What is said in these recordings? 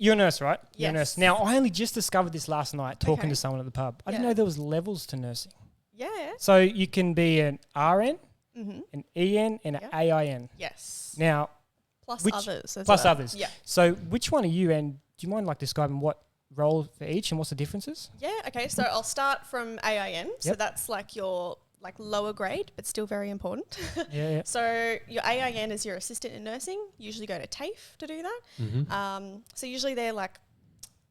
you're a nurse, right? Yes. You're a nurse. Now, I only just discovered this last night talking to someone at the pub. I didn't know there was levels to nursing. Yeah. So you can be an RN, Mm-hmm. an EN, and an AIN. Yes. Now, Plus others. others. Yeah. So which one are you, and do you mind like describing what role for each and what's the differences? Yeah, okay. So I'll start from AIN. So that's like your like lower grade, but still very important. Yeah. So your AIN is your assistant in nursing. Usually go to TAFE to do that. Mm-hmm. So usually they're like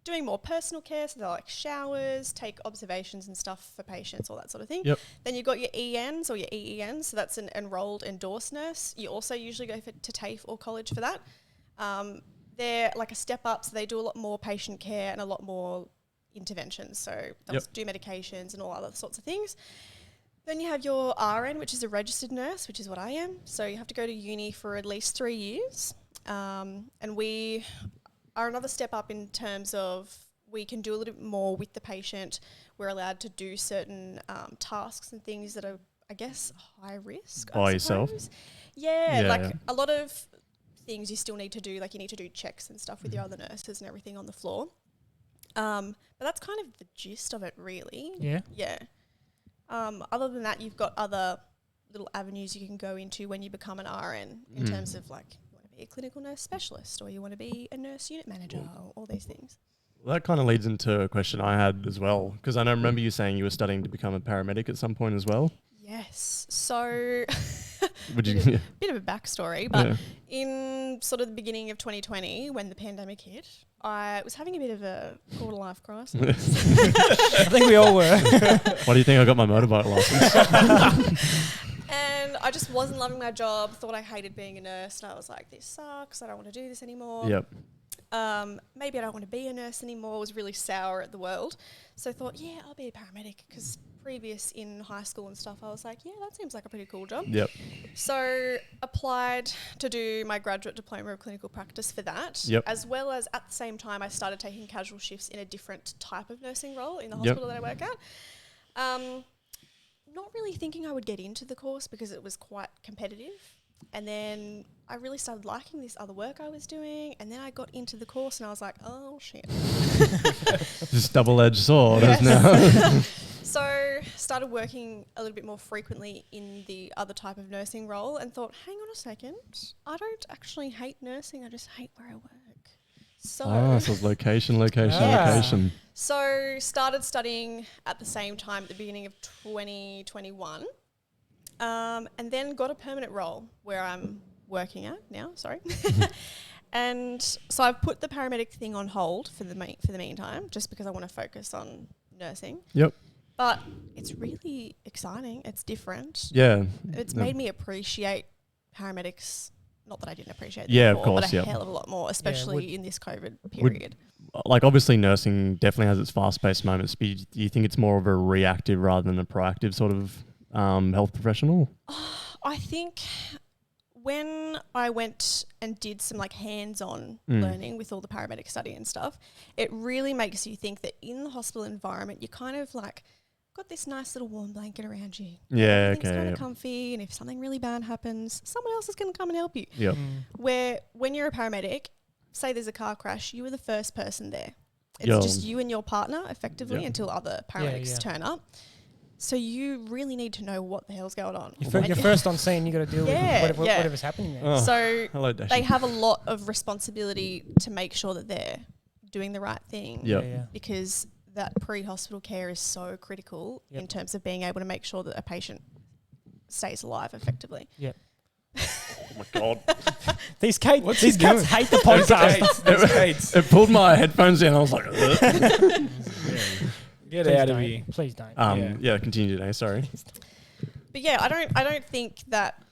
doing more personal care. So they'll like showers, take observations and stuff for patients, all that sort of thing. Yep. Then you've got your ENs or your EENs. So that's an enrolled endorsed nurse. You also usually go to TAFE or college for that. They're like a step up. So they do a lot more patient care and a lot more interventions. So they'll do medications and all other sorts of things. Then you have your RN, which is a registered nurse, which is what I am. So you have to go to uni for at least 3 years. And we are another step up in terms of we can do a little bit more with the patient. We're allowed to do certain tasks and things that are, I guess, high risk. By yourself? Yeah, like a lot of things you still need to do. Like you need to do checks and stuff with your other nurses and everything on the floor. But that's kind of the gist of it, really. Yeah. Yeah. Other than that, you've got other little avenues you can go into when you become an RN in terms of like you want to be a clinical nurse specialist or you want to be a nurse unit manager or all these things. Well, that kind of leads into a question I had as well, because I remember you saying you were studying to become a paramedic at some point as well. Yes. So Would you? bit of a backstory, but in sort of the beginning of 2020 when the pandemic hit, I was having a bit of a quarter life crisis. I think we all were. Why do you think I got my motorbike license? And I just wasn't loving my job, thought I hated being a nurse, and I was like, this sucks, I don't want to do this anymore. Yep. Maybe I don't want to be a nurse anymore. I was really sour at the world. So I thought, yeah, I'll be a paramedic, because previous in high school and stuff, I was like, yeah, that seems like a pretty cool job. Yep. So applied to do my graduate diploma of clinical practice for that, as well as at the same time I started taking casual shifts in a different type of nursing role in the hospital that I work at. Not really thinking I would get into the course because it was quite competitive. And then I really started liking this other work I was doing. And then I got into the course and I was like, oh, shit. Just double-edged sword, isn't it? So started working a little bit more frequently in the other type of nursing role and thought, hang on a second, I don't actually hate nursing. I just hate where I work. So it's location. So started studying at the same time at the beginning of 2021. And then got a permanent role where I'm working at now, And so I've put the paramedic thing on hold for the meantime, just because I want to focus on nursing. Yep. But it's really exciting. It's different. Yeah. It's made me appreciate paramedics. Not that I didn't appreciate them of before, course, but a hell of a lot more, especially in this COVID period. Like obviously nursing definitely has its fast-paced moments, but do you think it's more of a reactive rather than a proactive sort of health professional? I think when I went and did some like hands-on learning with all the paramedic study and stuff, it really makes you think that in the hospital environment, you kind of like got this nice little warm blanket around you. Yeah, Everything's kind of comfy, and if something really bad happens, someone else is going to come and help you. Yep. Where when you're a paramedic, say there's a car crash, you were the first person there. It's just you and your partner effectively until other paramedics turn up. So you really need to know what the hell's going on. You're first on scene, you got to deal with whatever's happening there. So hello, they have a lot of responsibility to make sure that they're doing the right thing. Because that pre-hospital care is so critical in terms of being able to make sure that a patient stays alive effectively. Yep. Oh my God. These cats hate the podcast. It pulled my headphones down. I was like, Get out of here. Please don't. Continue today. Sorry. But yeah, I don't think that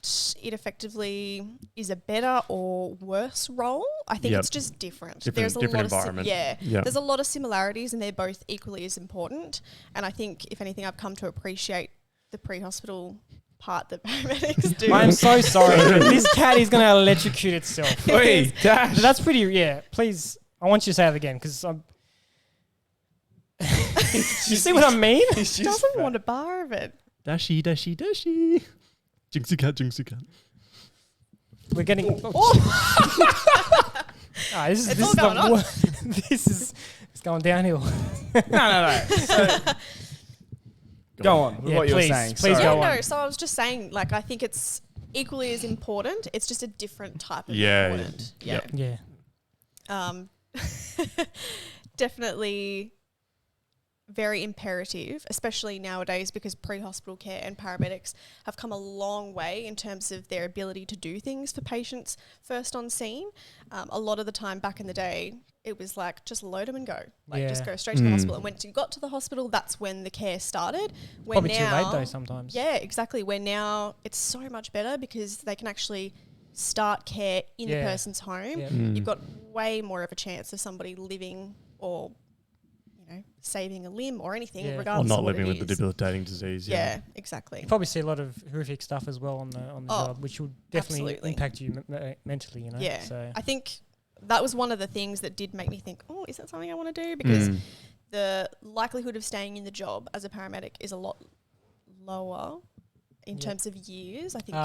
it effectively is a better or worse role. I think it's just different. There's a different lot environment. There's a lot of similarities, and they're both equally as important. And I think, if anything, I've come to appreciate the pre-hospital part that paramedics do. I'm so sorry. This cat is going to electrocute itself. Wait, Dash. That's pretty. Please, I want you to say that again, because I'm. You see what I mean? Doesn't want a bar of it. Dashy. Jinxie cat. We're getting. It's all going on. It's going downhill. No. So, go on with Yeah, what you were please, saying. please Sorry. go Yeah, on. no. So I was just saying, like, I think it's equally as important. It's just a different type of Yeah, important. Yeah. yep. Definitely very imperative, especially nowadays, because pre-hospital care and paramedics have come a long way in terms of their ability to do things for patients first on scene. A lot of the time back in the day, it was like, just load them and go. Like, just go straight to the hospital. And when you got to the hospital, that's when the care started. Probably too late though sometimes. Yeah, exactly. Where now it's so much better because they can actually start care in the person's home. Yeah. You've got way more of a chance of somebody living or, you know, saving a limb or anything, Or regardless not of what living it with the is. debilitating disease. Yeah, exactly. You probably see a lot of horrific stuff as well on the job, which will definitely absolutely. impact you mentally, you know. Yeah, So I think that was one of the things that did make me think, oh, is that something I want to do? Because the likelihood of staying in the job as a paramedic is a lot lower in terms of years. I think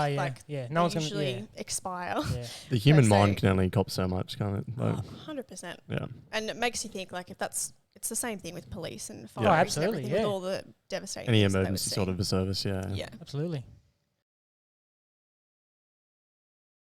no one's usually gonna expire. Yeah. The human per mind se. can only cop so much, can't it? Like, 100%. yeah. And it makes you think, like, if that's, it's the same thing with police and fire Yeah. and absolutely, everything, yeah. with all the devastating Any things that they would emergency see. sort of a service, yeah. Yeah. Absolutely.